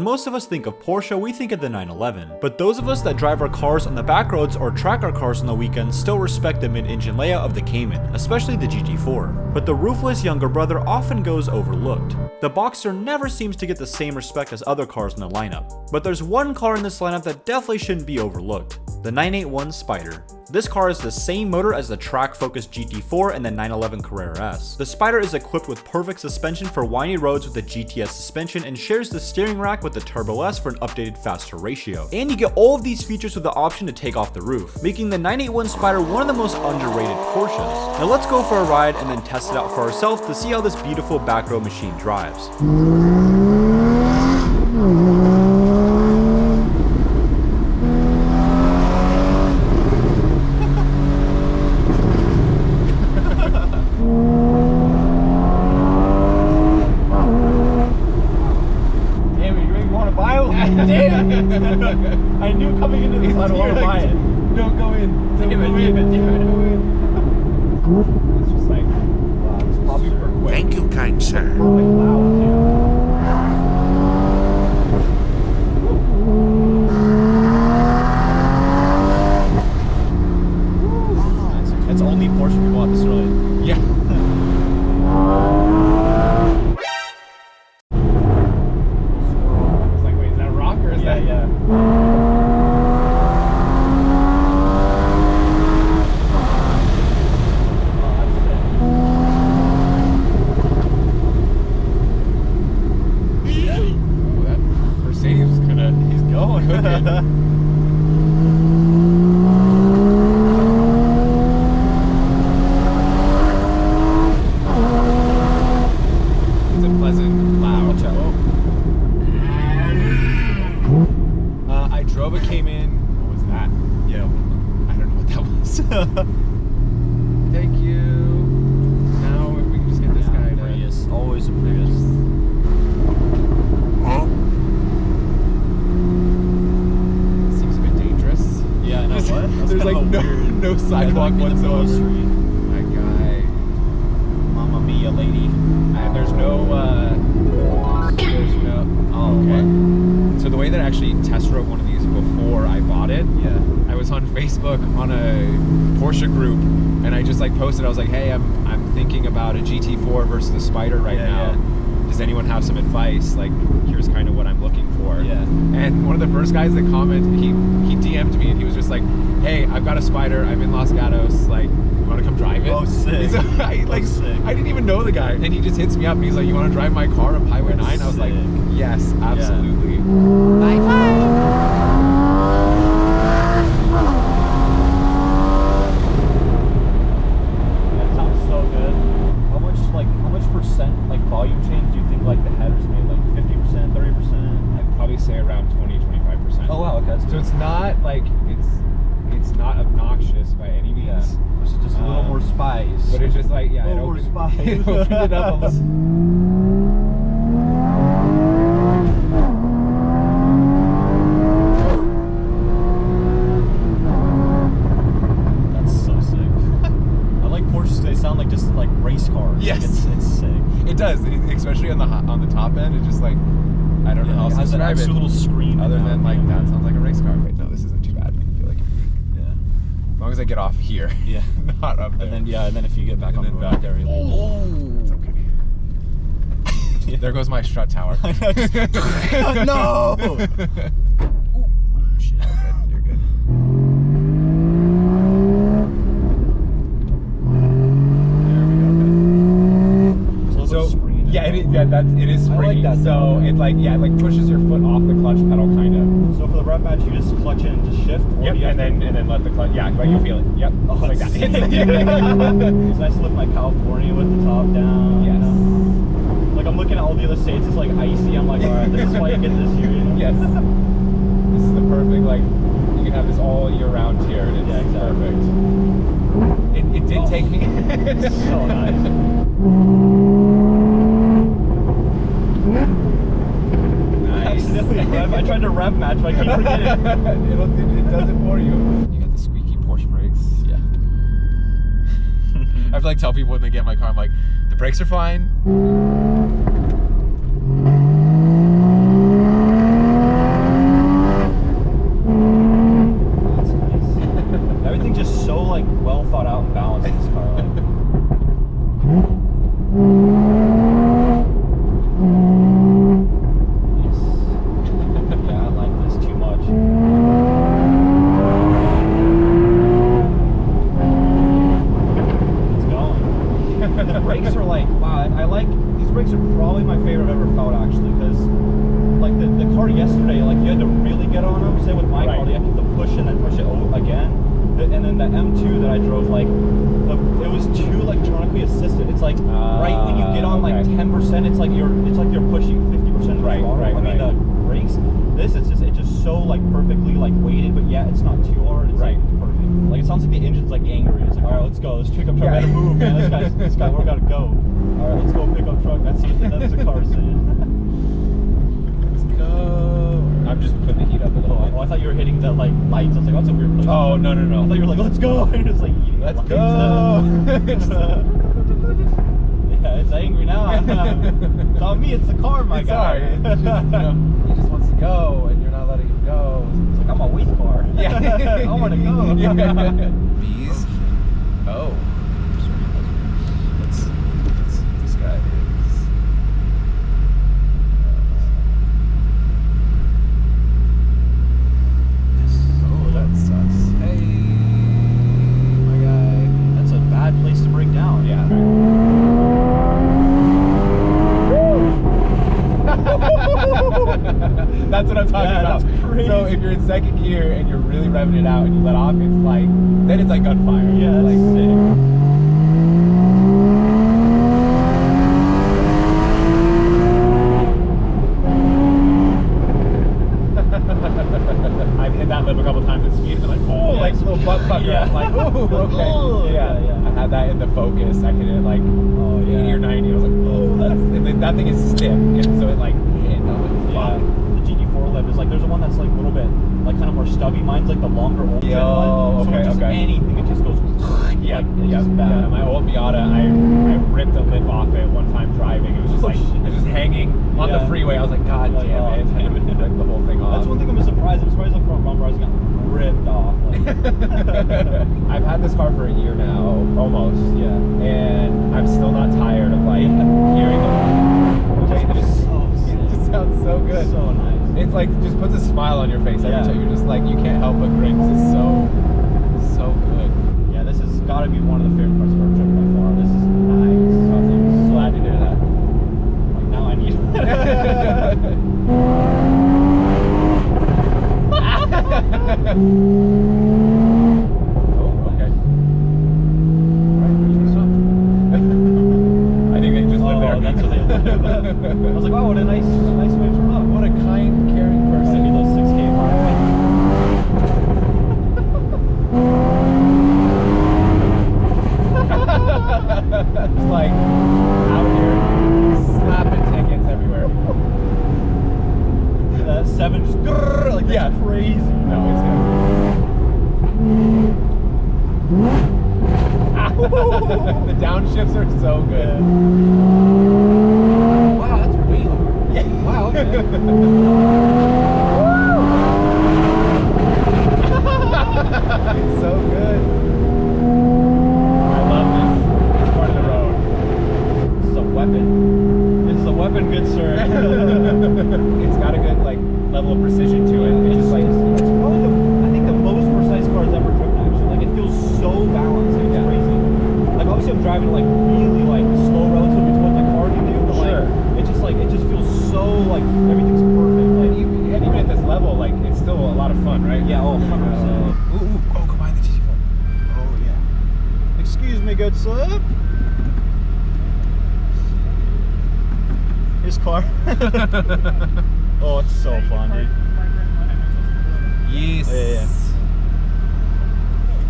When most of us think of Porsche, we think of the 911. But those of us that drive our cars on the back roads or track our cars on the weekends still respect the mid-engine layout of the Cayman, especially the GT4. But the ruthless younger brother often goes overlooked. The Boxster never seems to get the same respect as other cars in the lineup. But there's one car in this lineup that definitely shouldn't be overlooked: the 981 Spyder. This car has the same motor as the track-focused GT4 and the 911 Carrera S. The Spyder is equipped with perfect suspension for windy roads with the GTS suspension and shares the steering rack with the Turbo S for an updated faster ratio. And you get all of these features with the option to take off the roof, making the 981 Spyder one of the most underrated Porsches. Now let's go for a ride and then test it out for ourselves to see how this beautiful back row machine drives. I knew coming into this I don't want to buy it. Don't go in. Damn it. It's just like, wow, this pops super quick. Thank you, kind sir. Like loud too. It's only Porsche we want this early. Yeah. It's like, wait, is that a rock or is that? Yeah. Came in. What was that? Yeah, I don't know what that was. Thank you. Now, if we can just get this guy to... Prius, always a Prius. Huh? Seems a bit dangerous. Yeah, I know what? There's like no sidewalk whatsoever. My guy. Mamma mia, lady. And there's no. Oh, okay. So the way that I actually test drove one of these before I bought it, I was on Facebook on a Porsche group, and I just like posted. I was like, "Hey, I'm thinking about a GT4 versus the Spyder right now. Does anyone have some advice? Like, here's kind of what I'm looking for." And one of the first guys that commented, he DM'd me, and he was just like, "Hey, I've got a Spyder. I'm in Los Gatos. Like, you want to come drive it?" Oh, sick. So I didn't even know the guy, and he just hits me up, and he's like, "You want to drive my car up Highway 9?" I was like, "Yes, absolutely." Bye bye. Percent like volume change do you think like the headers made, like 50%, 30%? I'd probably say around 20-25%. Oh wow, okay, that's so good. It's not like it's not obnoxious by any means. It's just a little more spice. But it's just like a little more spice. It opened it up a little. They sound like just like race cars. Yes, like it's sick. It does, especially on the top end. It's just like, I don't know how else to describe it. It has an extra little screen. Other than like that sounds like a race car. Wait, no, this isn't too bad. I feel like as long as I get off here. Yeah, not up there. And then if you get back on the road there, you'll it's okay. There goes my strut tower. No. Shit, you're good. It is springy. Like that, so it like pushes your foot off the clutch pedal kind of. So for the rev match, you just clutch in and just shift. Yep, and then let the clutch. Yeah, but you feel it. Yep. Oh, like that. It's nice to lift my California with the top down. Yes. You know? Like I'm looking at all the other states, it's like icy. I'm like, all right, this is why you get this here. You know? Yes. This is the perfect you can have this all year round here, and it's perfect. It did take me. So nice. I tried to rev match, but I keep forgetting. It does it for you. You got the squeaky Porsche brakes. Yeah. I have to like tell people when they get in my car, I'm like, the brakes are fine. just so like well thought out and balanced in this car. Like. Yes. Yeah, I like this too much. It's going. The brakes are like, wow, I like, these brakes are probably my favorite I've ever felt actually, because like the car yesterday, like you had to really get on them. Say with my car, you have to push and then push it again. And then the M2 that I drove, like it was too electronically assisted. It's like right when you get on like 10%, it's like you're pushing 50% of the throttle. I mean the brakes. This it's just so like perfectly like weighted, but yet it's not too hard. It's like it's perfect. Like it sounds like the engine's like angry. It's like, all right, let's go. This pickup truck better move, man. This guy, we gotta go. All right, let's go pickup truck. That's a car saying. I'm just putting the heat up a little bit. Oh, I thought you were hitting the like lights. I was like, oh, that's a weird place. Oh, no. I thought you were like, let's go. And it's like, let's go. Yeah, it's angry now. It's on me. It's the car, my guy. Sorry. It's just, he just wants to go, and you're not letting him go. It's like, I'm a waste car. Yeah. I want to go. Bees. Oh. Let's see what this guy is. Place to break down. Yeah. That's what I'm talking about. That's crazy. So if you're in second gear and you're really revving it out and you let off, it's like, then it's like gunfire. Yeah, it's like sick. I've hit that lip a couple times at speed and like, oh, like a little butt fucker. Yeah. I'm like, oh, okay. Oh, yeah. I had that in the Focus. I hit it like 80 or 90. I was like, oh, that's, and then that thing is stiff, and so it like hit. I was like, fuck. The GT4 lip is like, there's one that's like a little bit like kind of more stubby. Mine's like the longer old gen one. So just anything, it just goes. Yeah, like, it's just bad. Yeah, my old Miata, I ripped a lip off it one time driving. It was just like, it was just hanging on the freeway. I was like, God damn it. And I ripped the whole thing off. That's one thing I'm surprised. I'm surprised the front bumper has gotten ripped off. Like. I've had this car for a year now, almost. Yeah. And I'm still not tired of like hearing the It just sounds so good. So nice. It's like, just puts a smile on your face every time. You're just like, you can't help but grin. This is so good. Yeah, this has got to be one of the favorite parts of our trip by far. This is nice. I'm glad to hear that. Like, now I need it. Oh, okay. Alright, where's the stuff? I think they just live there. That's what they live. I was like, wow, what a nice way to turn up. What a kind, caring person. I need those 6K miles. It's like out here slapping tickets everywhere. That 7 just grrr, like that's crazy. No, it's good. The downshifts are so good. Wow, that's way lower. Yeah. Wow, okay. It's so good. I love this part of the road. This is a weapon. This is a weapon, good sir. It's got a good like level of precision to it. It's just like it's probably I think the most precise car I've ever driven actually. Like it feels so balanced, it's crazy. Like obviously I'm driving like really like slow relative to what the car can do, but like it just feels so like everything's perfect. Like and even at this level, like it's still a lot of fun, right? Yeah, 100%. Ooh, go behind the GT4. Oh yeah. Excuse me, good sir. His car. Oh, it's so fun, dude. Yes. Yeah.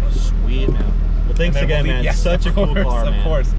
Sweet, man. Well, thanks again, man. Yes, Such a cool car, man. Of course.